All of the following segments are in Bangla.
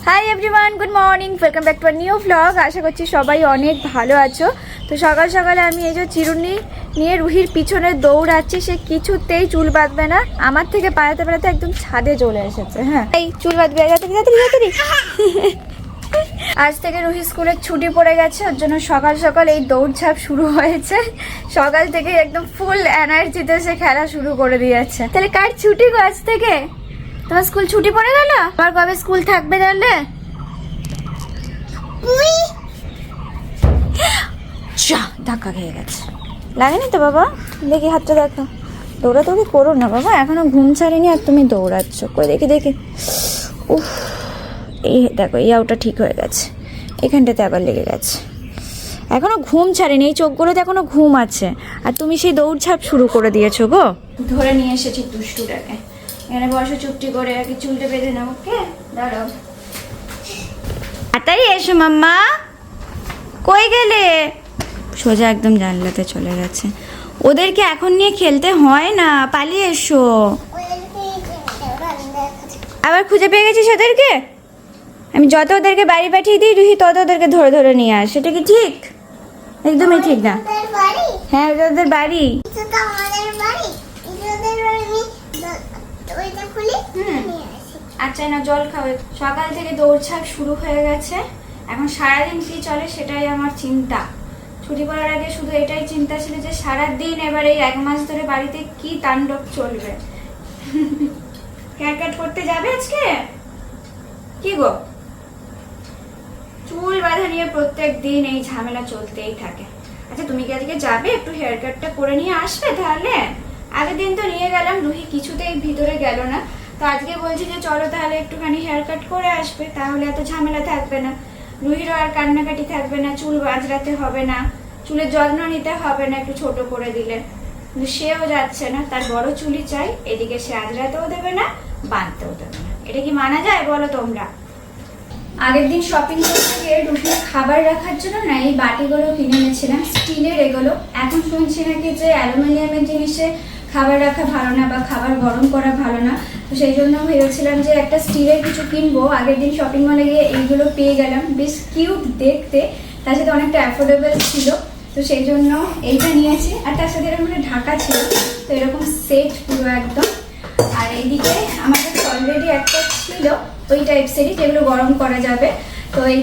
High everyone, good morning, welcome back to our new blog. আশা করছি সবাই অনেক ভালো আছো। তো সকাল সকালে আমি এই যে চিরুনি নিয়ে রুহির পিছনে দৌড়াচ্ছি। সে কিছুতেই চুল বাঁধবে না, আমার থেকে পালাতে পালাতে একদম ছাদে চলে এসেছে। হ্যাঁ, এই চুল বাঁধবে, তাড়াতাড়ি। আজ থেকে রুহি স্কুলের ছুটি পড়ে গেছে, ওর জন্য সকাল সকাল এই দৌড়ঝাঁপ শুরু হয়েছে। সকাল থেকে একদম ফুল এনার্জিতে সে খেলা শুরু করে দিয়েছে। তাহলে কার ছুটি গো আজ থেকে? তোমার স্কুল ছুটি পড়ে গেল? আবার কবে স্কুল থাকবে তাহলে? ধাক্কা খেয়ে গেছে, লাগেনি তো বাবা? দেখি হাতটা দেখো। দৌড়াদৌড়ি করো না বাবা, এখনো ঘুম ছাড়েনি আর তুমি দৌড়াচ্ছ। কই দেখি। উফ, এই দেখো, এই আউটা ঠিক হয়ে গেছে, এখানটাতে আবার লেগে গেছে। এখনো ঘুম ছাড়েনি, এই চোখগুলোতে এখনো ঘুম আছে, আর তুমি সেই দৌড়ঝাঁপ শুরু করে দিয়েছো গো। ধরে নিয়ে এসেছি দুষ্টুটাকে। এখানে বসে চুপটি করে আর কি, চুলটা বেঁধে নাও। ওকে, দাঁড়াও। তাড়াতাড়ি এসো মাম্মা। কই গেলে? সোজা একদম জানলাতে চলে গেছে। ওদেরকে এখন নিয়ে খেলতে হয় না, পালিয়ে এসো। আবার খুঁজে পেয়ে গেছিস ওদেরকে? আমি যত ওদেরকে বাড়ি পাঠিয়ে দিই রুহি, তত ওদেরকে ধরে ধরে নিয়ে আস। সেটা কি ঠিক? একদমই ঠিক না। হ্যাঁ, ওদের বাড়ি। আচ্ছা না, জল খাবে। সকাল থেকে দৌড়ঝাঁপ শুরু হয়ে গেছে। এখন সারাদিন কি চলে সেটাই আমার চিন্তা। ছুটি পড়ার আগে শুধু এটাই চিন্তা ছিল যে সারাদিন এবার এই 1 মাস ধরে বাড়িতে কি তাণ্ডব চলবে। হেয়ার কাট করতে যাবে আজকে? কি গো, চুল বাঁধা নিয়ে প্রত্যেক দিন এই ঝামেলা চলতেই থাকে। আচ্ছা, তুমি কি আজকে যাবে? একটু হেয়ার কাটটা করে নিয়ে আসবে তাহলে। আগের দিন তো নিয়ে গেলাম, রুহি কিছুতেই ভিতরে গেল না। তো আজকে বলছি যে চলো তাহলে একটুখানি হেয়ার কাট করে আসবে, তাহলে এত ঝামেলা থাকবে না। রুহিরও আর কান্নাকাটি থাকবে না, চুল আঁচড়াতে হবে না, চুলের যত্ন নিতে হবে না একটু ছোট করে দিলে। কিন্তু সেও যাচ্ছে না, তার বড় চুলই চাই। এদিকে সে আঁচড়াতেও দেবে না, বাঁধতেও দেবে না। এটা কি মানা যায় বলো তোমরা? আগের দিন শপিং করতে গিয়ে রুহির খাবার রাখার জন্য না এই বাটিগুলো কিনে এনেছিলাম, স্টিলের। এগুলো এখন শুনছি নাকি যে অ্যালুমিনিয়ামের জিনিসে খাবার রাখা ভালো না বা খাবার গরম করা ভালো না। তো সেই জন্য ভেবেছিলাম যে একটা স্টিলের কিছু কিনবো। আগের দিন শপিং মলে গিয়ে এইগুলো পেয়ে গেলাম, বেশ কিউট দেখতে, তার সাথে অনেকটা অ্যাফোর্ডেবল ছিল। তো সেই জন্য এইটা নিয়েছি, আর তার সাথে এরকম একটা ঢাকা ছিল। তো এরকম সেট পুরো একদম। আর এইদিকে আমার কাছে অলরেডি একটা ছিল ওই টাইপসেরই, যেগুলো গরম করা যাবে। তো এই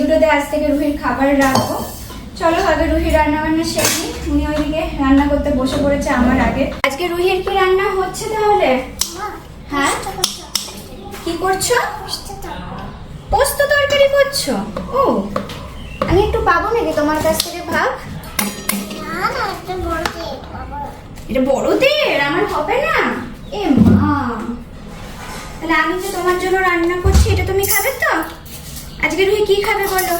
দুটোতে আজ থেকে রুহির খাবার রাখবো। চলো আগে রুহির রান্না বান্না শেষ নি। উনি ওইদিকে রান্না করতে বসে পড়েছে আমার আগে। আজকে রুহির কি রান্না হচ্ছে তাহলে? হ্যাঁ, কি করছো? পোস্ত তরকারি করছো? ও, আমি একটু পাবো নাকি তোমার কাছ থেকে ভাগ? এটা বড়দের, আমার হবে না। এ মা, তাহলে আমি যে তোমার জন্য রান্না করছি এটা তুমি খাবে তো? আজকে রুহি কি খাবে বলো?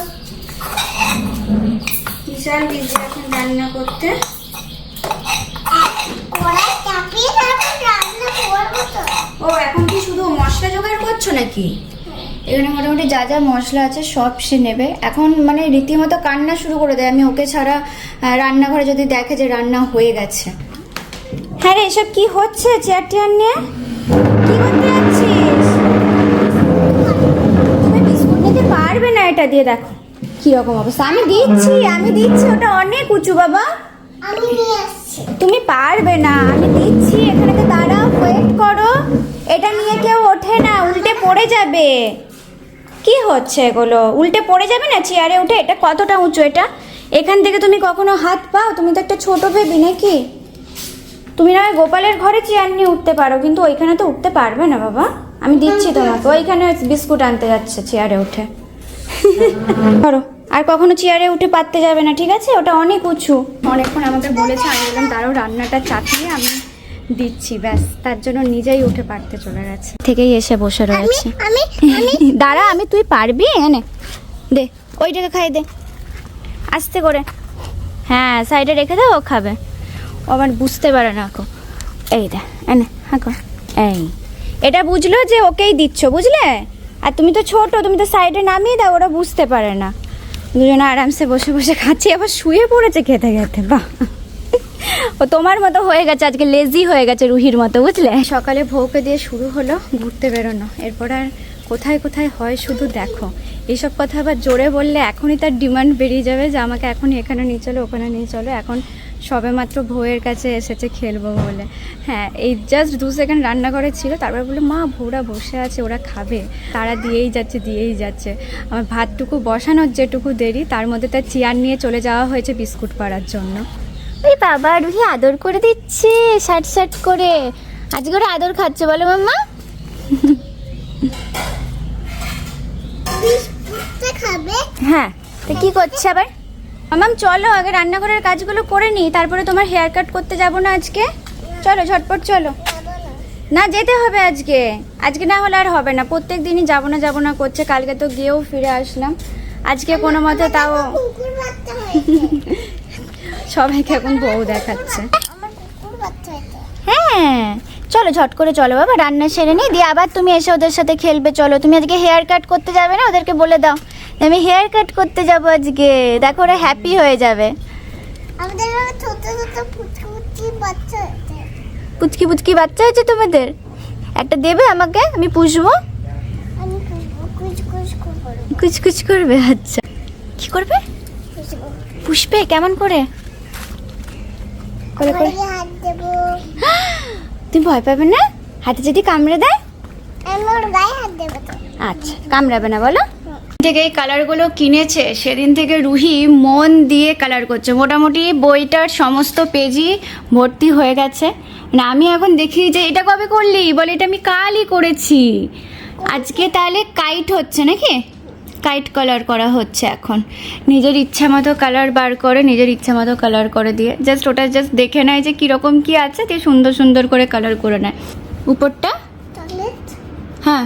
বিশাল বিজি এখন রান্না করতে। ও, এখন কি শুধু মশলা জোগাড় করছো নাকি? এখানে মোটামুটি যা যা মশলা আছে সব সে নেবে। এখন মানে রীতিমতো কান্না শুরু করে দেয় আমি ওকে ছাড়া রান্নাঘরে যদি দেখে যে রান্না হয়ে গেছে। হ্যাঁ রে, এসব কি হচ্ছে? চেয়ার টেয়ার নিয়ে কি করতে যাচ্ছিস? তুমি বিস্কুট নিতে পারবে না এটা দিয়ে। দেখো কিরকম অবস্থা। আমি দিচ্ছি, ওটা অনেক উঁচু বাবা। তুমি পারবে না, আমি দিচ্ছি। এখানে তো দাঁড়াও, ওয়েট করো। এটা নিয়ে কেউ ওঠে না, উল্টে পড়ে যাবে। কি হচ্ছে এগুলো? উল্টে পড়ে যাবে না চেয়ারে উঠে। এটা কতটা উঁচু এটা? এখান থেকে তুমি কখনো হাত পাও? তুমি তো একটা ছোট বেবি নাকি? তুমি না গোপালের ঘরে চেয়ার নিয়ে উঠতে পারো, কিন্তু ওইখানে তো উঠতে পারবে না বাবা। আমি দিচ্ছি তোমাকে। ওইখানে বিস্কুট আনতে যাচ্ছে চেয়ারে উঠে। ধরো, আর কখনো চেয়ারে উঠে পারতে যাবে না, ঠিক আছে? ওটা অনেক উঁচু। অনেকক্ষণ আমাকে বলেছে, আমি বললাম তারও রান্নাটা চাপিয়ে আমি দিচ্ছি, ব্যাস। তার জন্য নিজেই উঠে পারতে চলে গেছে, থেকেই এসে বসে রয়েছে। দাঁড়া, তুই পারবি। এনে দে, ওইটাকে খাই দে আস্তে করে। হ্যাঁ, সাইডে রেখে দে, ও খাবে। ও আবার বুঝতে পারে না। এই দে, এনে হাঁকো। এই এটা বুঝলো যে ওকেই দিচ্ছ, বুঝলে? আর তুমি তো ছোট, তুমি তো সাইডে নামিয়ে দাও, ওরা বুঝতে পারে না। দুজনে আরামসে বসে বসে খাচ্ছি, আবার শুয়ে পড়েছে খেতে খেতে। বাহ, ও তোমার মতো হয়ে গেছে আজকে, লেজি হয়ে গেছে রুহির মতো, বুঝলে? সকালে বউকে দিয়ে শুরু হলো ঘুরতে বেরোনো। এরপর আর কোথায় কোথায় হয় শুধু দেখো। এইসব কথা আবার জোরে বললে এখনই তার ডিমান্ড বেরিয়ে যাবে যে আমাকে এখনই এখানে নিয়ে চলো, ওখানে নিয়ে চলো। এখন সবেমাত্র বউয়ের কাছে এসেছে খেলবো বলে। হ্যাঁ, এই জাস্ট 2 সেকেন্ড রান্নাঘরে ছিল, তারপর বলে মা বউরা বসে আছে, ওরা খাবে। তারা দিয়েই যাচ্ছে। আমার ভাতটুকু বসানোর যেটুকু দেরি, তার মধ্যে তার চেয়ার নিয়ে চলে যাওয়া হয়েছে বিস্কুট পাড়ার জন্য। ওই বাবা, রুহি আদর করে দিচ্ছে শার্ট করে। আজকে ওরা আদর খাচ্ছে, বলো মাম্মা। হ্যাঁ, তো কি করছে আবার? মামাম চলো আগে রান্নাঘরের কাজগুলো করে নিই, তারপরে তোমার হেয়ার কাট করতে যাব না আজকে। চলো ঝটপট চলো। না যেতে হবে আজকে না হলে আর হবে না। প্রত্যেক দিনই যাবো না করছে। কালকে তো গিয়েও ফিরে আসলাম, আজকে কোনো মতে তাও সবাইকে এখন বউ দেখাচ্ছে। হ্যাঁ চলো ঝট করে চলো বাবা, রান্না সেরে নিই, দিয়ে আবার তুমি এসে ওদের সাথে খেলবে। চলো, তুমি আজকে হেয়ার কাট করতে যাবে না? ওদেরকে বলে দাও আমি হেয়ার কাট করতে যাবো আজকে। দেখো ওরা হ্যাপি হয়ে যাবে। আমাদের ছোট ছোট পুচকি বাচ্চা আছে। পুচকি বাচ্চা হয়েছে তোমাদের? একটা দেবে আমাকে, আমি পুষবো। আমি কুচকুচ করবে? আচ্ছা, কি করবে? পুষবে? কেমন করে? করে করে হাত দেবো। তুমি ভয় পাবে না হাতে যদি কামড়ে দেয়? আমি ওর গায়ে হাত দেবো তো। আচ্ছা, কামড়াবে না বলো। থেকে এই কালারগুলো কিনেছে সেদিন থেকে রুহি মন দিয়ে কালার করছে। মোটামুটি বইটার সমস্ত পেজই ভর্তি হয়ে গেছে। না আমি এখন দেখি যে এটা কবে করলি, বলে এটা আমি কালই করেছি। আজকে তাহলে কাইট হচ্ছে নাকি? কাইট কালার করা হচ্ছে এখন। নিজের ইচ্ছা মতো কালার বার করে, নিজের ইচ্ছা মতো কালার করে দিয়ে ওটা জাস্ট দেখে নেয় যে কীরকম কী আছে, দিয়ে সুন্দর সুন্দর করে কালার করে নেয়। উপরটা চকলেট হ্যাঁ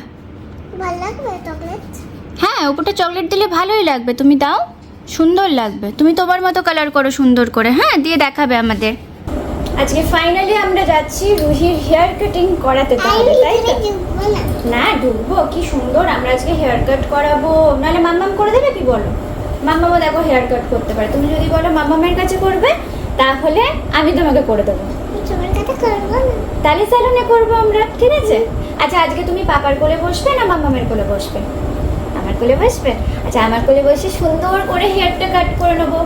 ভালো লাগবে? চকলেট হ্যাঁ, উপরটা চকলেট দিলে ভালোই লাগবে। তুমি দাও, সুন্দর লাগবে। তুমি তোমার মতো কালার করো সুন্দর করে, হ্যাঁ, দিয়ে দেখাবে আমাদের। আজকে ফাইনালি আমরা যাচ্ছি রুহির হেয়ার কাটিং করাতে। তো হবে তাই তো? না ডুববো, কি সুন্দর। আমরা আজকে হেয়ার কাট করাবো, নাহলে মাম্মাম করে দেবে কি বলো? মাম্মামও দেখো হেয়ার কাট করতে পারে। তুমি যদি বলো মাম্মামের কাছে করবে, তাহলে আমি তোমাকে করে দেবো। তোমার কাছে করবো না, তাহলে স্যালুনে করবো আমরা, ঠিক আছে? আচ্ছা, আজকে তুমি পাপার কোলে বসবে না মাম্মামের কোলে বসবে? আমার কোলে বসবে? আচ্ছা, আমার কোলে বসে সুন্দর করে হেয়ারটা কাট করে নেবো।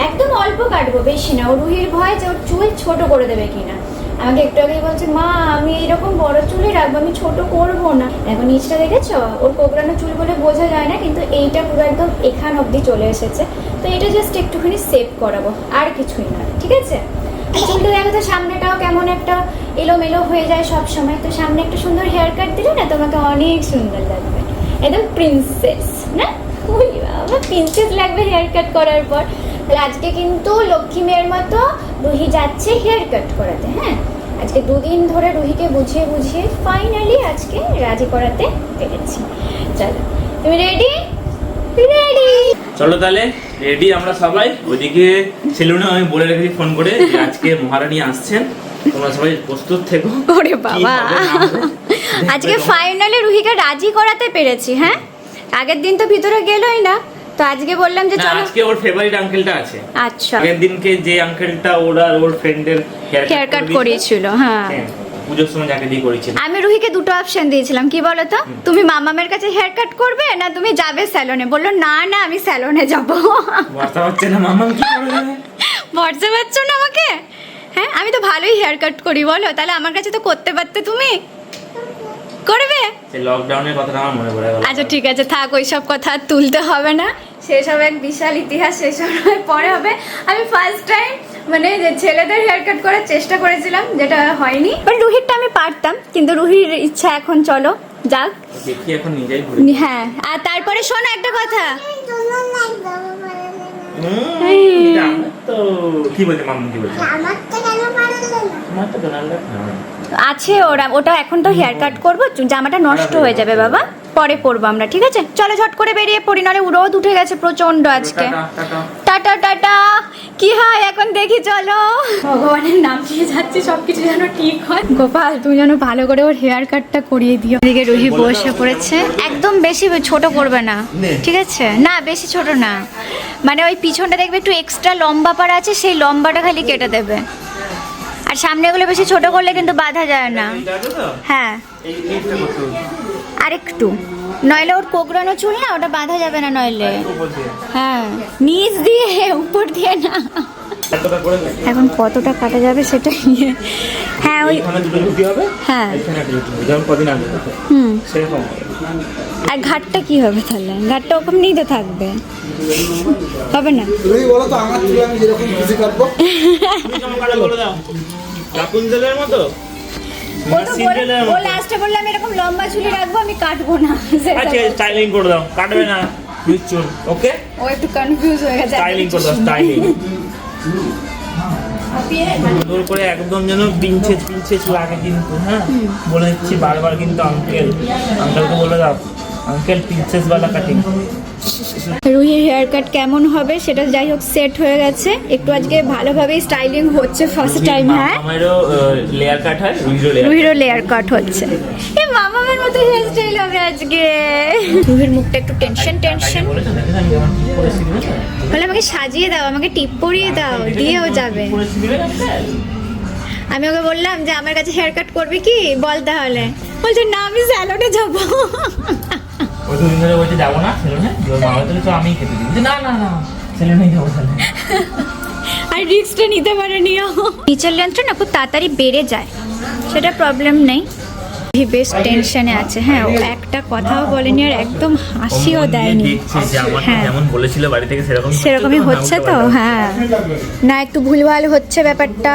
একদম অল্প কাটবো, বেশি না। ও রুহির ভয় যে ওর চুল ছোট করে দেবে কিনা। আমাকে একটু আগেই বলছে মা আমি এরকম বড় চুলই রাখবো, আমি ছোট করবো না। এখন নিচটা দেখেছো, ওর কোকড়ানো চুল বলে বোঝা যায় না, কিন্তু এইটা পুরো একদম এখান অবধি চলে এসেছে। তো এটা জাস্ট একটুখানি সেভ করাবো, আর কিছুই না, ঠিক আছে? চুলটা দেখো তো, সামনেটাও কেমন একটা এলোমেলো হয়ে যায় সব সময়। তো সামনে একটা সুন্দর হেয়ার কাট দিলে না তোমাকে অনেক সুন্দর লাগবে, একদম প্রিন্সেস না? ওই বাবা, প্রিন্সেস লাগবে হেয়ার কাট করার পর। তাহলে আজকে কিন্তু লক্ষ্মী মেয়ের মতো রুহি যাচ্ছে হেয়ার কাট করাতে। হ্যাঁ, আজকে 2 দিন ধরে রুহিকে বুঝিয়ে ফাইনালি আজকে রাজি করাতে পেরেছি। চলো, তুমি রেডি? রেডি, চলো তাহলে রেডি আমরা সবাই। ওইদিকে সেলুনে আমি বলে রেখেছি ফোন করে যে আজকে মহারানী আসছেন, তোমরা সবাই প্রস্তুত থেকো। ওরে বাবা, আজকে ফাইনালি রুহিকে রাজি করাতে পেরেছি। হ্যাঁ, আগের দিন তো ভিতরে গেলই না, তো আজকে বললাম যে চলো। আজকে ওর ফেভারিট আঙ্কেলটা আছে। আচ্ছা, আগের দিনকে যে আঙ্কেলটা ওর ফ্রেন্ডের হেয়ার কাট করিয়েছিল। হ্যাঁ, পুজোর সময় যাকে দিয়ে করেছিল। আমি রুহিকে 2টো অপশন দিয়েছিলাম, কি বলো তো? তুমি মামামের কাছে হেয়ার কাট করবে না তুমি যাবে স্যালনে? বললো না না আমি স্যালনে যাবো। বুঝতে পারছে না মামা কি করবে, বুঝতে পারছো না আমাকে? হ্যাঁ, আমি তো ভালোই হেয়ার কাট করি, বলো? তাহলে আমার কাছে তো করতে পারতে, তুমি করবে। সেই লকডাউনের কথাটা আমার মনে পড়ে গেল। আচ্ছা ঠিক আছে, থাক, ওইসব কথা আর তুলতে হবে না। সেসব এক বিশাল ইতিহাস, সেসব পরে হবে। আমি ফার্স্ট টাইম মানে যে ছেলেদের হেয়ার কাট করার চেষ্টা করেছিলাম, যেটা হয়নি। বাট রুহিরটা আমি পারতাম, কিন্তু রুহির ইচ্ছা এখন চলো যাক, দেখি এখন নিজেই ঘুরে। হ্যাঁ, আর তারপরে শোনো একটা কথা। তো কি বলছে মামা, কি বলছে? আমার তো কেন পারলে না? আমার তো ডোনাল্ড আছে ওটা এখন তো হেয়ার কাট করবো, জামাটা নষ্ট হয়ে যাবে বাবা, পরে পরবো আমরা, ঠিক আছে? চলো ঝট করে বেরিয়ে পড়ি, নাহলে রোদ উঠে গেছে প্রচন্ড আজকে। Tata tata. কি হয় এখন দেখি, চলো। ভগবানের নাম নিয়ে যাচ্ছি, সবকিছু যেন ঠিক হয়। গোপাল তুমি যেন ভালো করে ওর হেয়ার কাটটা করিয়ে দিও। এদিকে রুহি বসে পড়েছে। একদম বেশি ছোট করবে না, ঠিক আছে? না বেশি ছোট না, মানে ওই পিছনটা দেখবে একটু এক্সট্রা লম্বা পাড়া আছে, সেই লম্বাটা খালি কেটে দেবে। আর সামনেগুলো বেশি ছোট করলে কিন্তু বাঁধা যায় না। হ্যাঁ, আরেকটু নইলে ওর কোকড়ানো চুল না, ওটা বাঁধা যাবে না নইলে। হ্যাঁ, নিচ দিয়ে উপর দিয়ে না। এখন কতটা কাটা যাবে সেটা নিয়ে। হ্যাঁ ওই এখানে দুটো রুটি হবে, হ্যাঁ এখানে একটা রুটি হবে, যেমন কদিন আগে হতো। সেরকম হবে। আর ঘাটটা কি হবে তাহলে? ঘাটটা ওরকম নিয়ে তো থাকবে, হবে না? তুমি বলো তো আমার চুলে আমি যেরকম খুশি কাটবো। তুমি কেমন কাটা বলে দাও। রাপুনজেলের মতো? ও তো ও লাস্টে বললে আমি এরকম লম্বা চুলি রাখবো, আমি কাটবো না। আচ্ছা স্টাইলিং করে দাও, কাটবে না উইথ চুল, ওকে? ও একটু কনফিউজ হয়ে গেছে। স্টাইলিং করে দাও, স্টাইলিং সুন্দর করে একদম যেন পিঞ্চেস লাগে কিন্তু। হ্যাঁ বলে দিচ্ছি বারবার কিন্তু আঙ্কেলকে বলে দাও, আঙ্কেল পিঞ্চেস বালা কাটিং। রুহির হেয়ার কাট কেমন হবে সেটা যাই হোক সেট হয়ে গেছে, একটু আজকে ভালোভাবে স্টাইলিং হচ্ছে ফার্স্ট টাইম। হ্যাঁ আমারও লেয়ার কাট হয়, রুহিরও লেয়ার কাট হচ্ছে। এ মামার মতো হেয়ার স্টাইল হবে আজকে। রুহির মুখটা একটু টেনশন বলেছো দেখে আমি যেমন ঠিক করেছি বুঝলে? বলে আমাকে সাজিয়ে দাও, আমাকে টিপ পরিয়ে দাও, দিয়েও যাবে। আমি ওকে বললাম যে আমার কাছে হেয়ার কাট করবি কি বল, তাহলে বলছে না আমি স্যালনে যাবো। ওই দুদিন ধরে বলছে যাবো না সেলুনে, মামা তো তো আমিই খেতে দিই, না না না সেলুনেই যাবো তাহলে। আর রিস্কটা নিতে পারেনি ও। নিচের লেন্থটা না খুব তাড়াতাড়ি বেড়ে যায়, সেটা প্রবলেম নেই। বেশ টেনশনে আছে। হ্যাঁ ও একটা কথাও বলেনি আর একদম হাসিও দেয়নি। দেখছে যে আমাকে হ্যাঁ। যেমন বলেছিল বাড়ি থেকে সেরকমই হচ্ছে তো। হ্যাঁ না একটু ভুলভাল হচ্ছে ব্যাপারটা,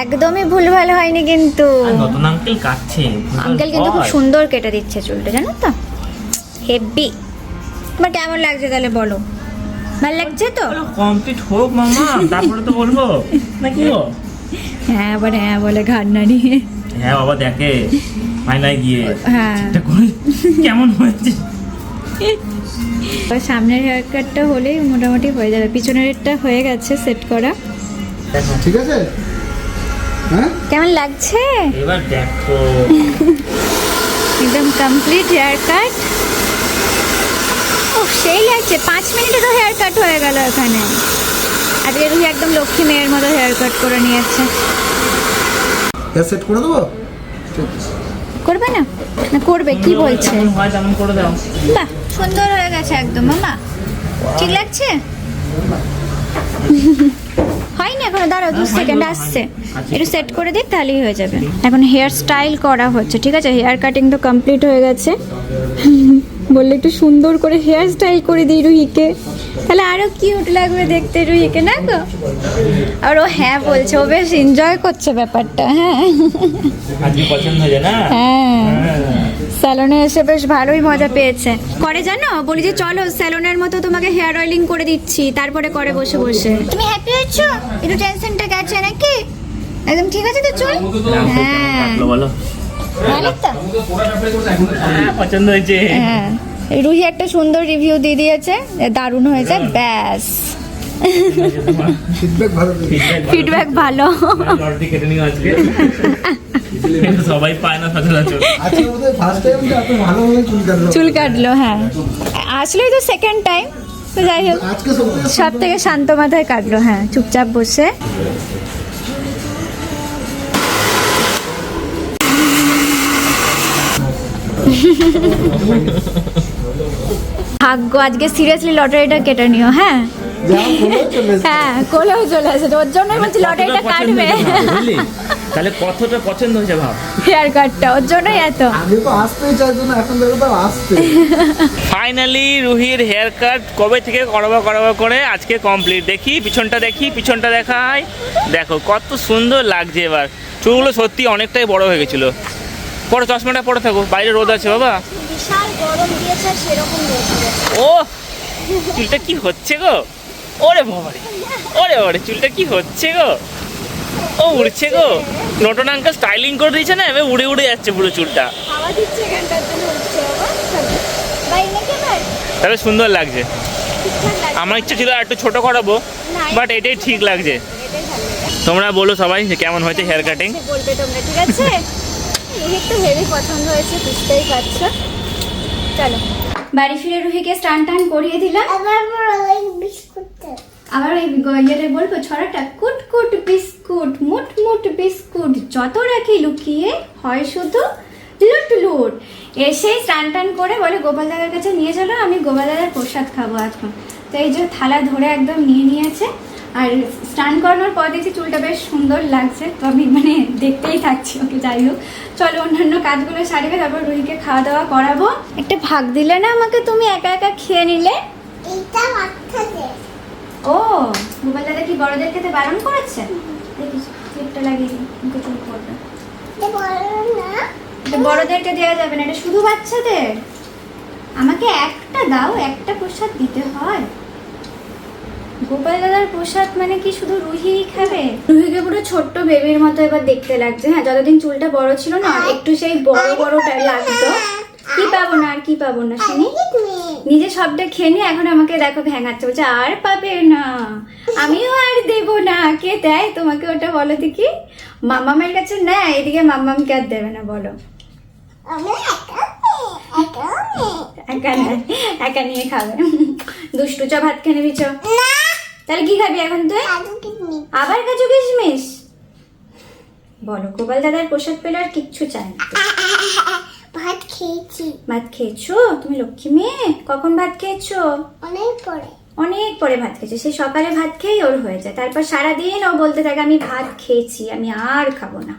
একদমই ভুলভাল হয়নি কিন্তু। নতুন আঙ্কেল কাটছে, আঙ্কেল কিন্তু খুব সুন্দর কেটে দিচ্ছে চুলটা, জানো তো, হেভি। তোমার কেমন লাগছে তাহলে বলো, ভালো লাগছে তো? কমপ্লিট হোক মামা, তারপরে তো বলবো নাকি গো? হ্যাঁ আবার হ্যাঁ বলে ঘাড় নাড়িয়ে। হ্যাঁ বাবা দেখে ফাইনাল গিয়ে হ্যাঁ এটা করে কেমন হয়েছে। সামনের হেয়ার কাটটা হলেই মোটামুটি হয়ে যাবে, পিছনেরটা হয়ে গেছে সেট করা। ঠিক আছে? হ্যাঁ কেমন লাগছে? এবার দেখো একদম কমপ্লিট হেয়ার কাট। ও সেই লাগছে, 5 মিনিটেরও হেয়ার কাট হয়ে গেল এখানে। আজকে রুহি একদম লক্ষ্মী মেয়ের মতো হেয়ার কাট করে নিয়েছে। হেয়ার সেট করে দেবো? করবে না? না করবে, কি বলছে? কেমন হয় তেমন করে দাও। বাহ সুন্দর হয়ে গেছে একদম মামা, ঠিক লাগছে? হয়নি এখনো, দাঁড়াও 2 সেকেন্ড আসছে, একটু সেট করে দিক তাহলেই হয়ে যাবে। এখন হেয়ার স্টাইল করা হচ্ছে, ঠিক আছে? হেয়ার কাটিং তো কমপ্লিট হয়ে গেছে। বললে একটু সুন্দর করে হেয়ার স্টাইল করে দিই রুহিকে, তাহলে আরো কিউট লাগবে দেখতে রুহিকে, না গো? আর ও হ্যাঁ বলছে, ও বেশ এনজয় করছে ব্যাপারটা। হ্যাঁ আজকে পছন্দ হয়েছে না? হ্যাঁ স্যালনে এসে বেশ ভালোই মজা পেয়েছে। করে জানো, বলি যে চলো স্যালনের মতো তোমাকে হেয়ার অয়েলিং করে দিচ্ছি, তারপরে করে বসে বসে। তুমি হ্যাপি হয়েছো? একটু টেনশনটা গেছে নাকি? একদম ঠিক আছে তো চুল? হ্যাঁ কাটলো বলো? ভালো তো? পছন্দ হয়েছে। হ্যাঁ রুহি একটা সুন্দর রিভিউ দিয়ে দিয়েছে, দারুণ হয়েছে, ব্যাস। ফিডব্যাক ভালো দেবে। ফিডব্যাক ভালো। লটারি কেটে নিও আজকে। সবাই পায় না সচরাচর। আজকে বোধহয় ফার্স্ট টাইম যে এত ভালোভাবে চুল কাটলো। চুল কাটলো, হ্যাঁ আসলেই তো সেকেন্ড টাইম, তো যাই হোক আজকে সব থেকে শান্ত মাথায় কাটলো। হ্যাঁ চুপচাপ বসে। ভাগ্য আজকে সিরিয়াসলি লটারিটা কেটে নিও। হ্যাঁ হ্যাঁ কোলেও চলে আসে, ওর জন্যই বলছি লটারিটা কাটবে। তাহলে কতটা পছন্দ হয়েছে ভাব। হেয়ার কাটটা ওর জন্যই এত। আগে তো আসতেই চাইতো না, এখন দেখো তো আসতে। ফাইনালি রুহির হেয়ার কাট কবে থেকে করাবো করে আজকে কমপ্লিট। দেখি পিছনটা, দেখি পিছনটা দেখাই, দেখো কত সুন্দর লাগছে। এবার চুলগুলো সত্যি অনেকটাই বড় হয়ে গেছিলো। পরে চশমাটা পরে থাকো, বাইরে রোদ আছে বাবা। বিশাল গরম দিয়েছে সেরকম দিয়েছে। ও চুলটা কি হচ্ছে গো, ওরে বাবারে, ওরে বাবারে চুলটা কি হচ্ছে গো, ও উড়ছে গো। নটন আঙ্কেল স্টাইলিং করে দিয়েছে না, এবার উড়ে উড়ে যাচ্ছে পুরো চুলটা। হাওয়া দিচ্ছে এখানটার জন্য হচ্ছে বাবা। নাকি ভাই তাহলে সুন্দর লাগছে। ঠিকঠাক লাগছে। আমার ইচ্ছা ছিল আর একটু ছোট করাবো, বাট এটাই ঠিক লাগছে। এটাই ভালো লাগে। তোমরা বলো সবাই যে কেমন হয়েছে হেয়ার কাটিং। বলবে তোমরা, ঠিক আছে? রুহির তো হেভি পছন্দ হয়েছে, বুঝতেই পারছো। চলো বাড়ি ফিরে রুহিকে স্টান টান করিয়ে দিলাম। আবার ওই বিস্কুটটা আবার ওই ইয়েতে বলবো ছড়াটা, কুট কুট বিস্কুট, মুট মুট বিস্কুট, যত রাখি লুকিয়ে হয় শুধু লুট এসেই স্নান টান করে বলে গোপাল দাদার কাছে নিয়ে চলো, আমি গোপাল দাদার প্রসাদ খাবো এখন। তো এই যে থালা ধরে একদম নিয়ে নিয়েছে। আর স্নান করানোর পর দেখছি চুলটা বেশ সুন্দর লাগছে, তো আমি মানে দেখতেই থাকছি ওকে। যাই হোক, চলো অন্যান্য কাজগুলো সারিবে, তারপর রুহিকে খাওয়া দাওয়া করাবো। একটা ভাগ দিলে না আমাকে, তুমি একা একা খেয়ে নিলে। ও গোপাল দাদা কি বড়দের খেতে বারণ করেছে? দেখিস ক্লিপটা লাগিয়ে দিই, মুখে চুল পড়বে। এটা বড়দেরকে দেওয়া যাবে না, এটা শুধু বাচ্চাদের। আমাকে একটা দাও, একটা প্রসাদ দিতে হয়। গোপাল দাদার প্রসাদ মানে কি শুধু রুহিই খাবে? রুহিকে পুরো ছোট্ট বেবির মতো এবার দেখতে লাগছে। হ্যাঁ, যতদিন চুলটা বড় ছিল না একটু সেই বড় বড়টা লাগতো। কি পাবো না আর কি পাবো না শুনি, নিজে সবটা খেয়ে নিয়ে এখন আমাকে দেখো ভেঙাচ্ছে, বলছে আর পাবে না, আমিও আর দেবো না। কে দেয় তোমাকে ওটা বলো দেখি? মামামের কাছে নেয়, এদিকে মামামকে আর দেবে না বলো। একা নিয়ে খাবে। দুষ্টু, চ ভাত খেয়ে নিবি চ। তাহলে কি খাবি এখন তুই? আবার কাজু কিশমিশ? বলো গোপাল দাদার প্রসাদ পেলে আর কিচ্ছু চাই না। ভাত খেয়েছি। ভাত খেয়েছো? তুমি লক্ষ্মী মেয়ে। কখন ভাত খেয়েছো? অনেক পরে ভাত খেয়েছে। সেই সকালে ভাত খেয়েই ওর হয়ে যায়, তারপর সারাদিন ও বলতে থাকে আমি ভাত খেয়েছি, আমি আর খাবো না।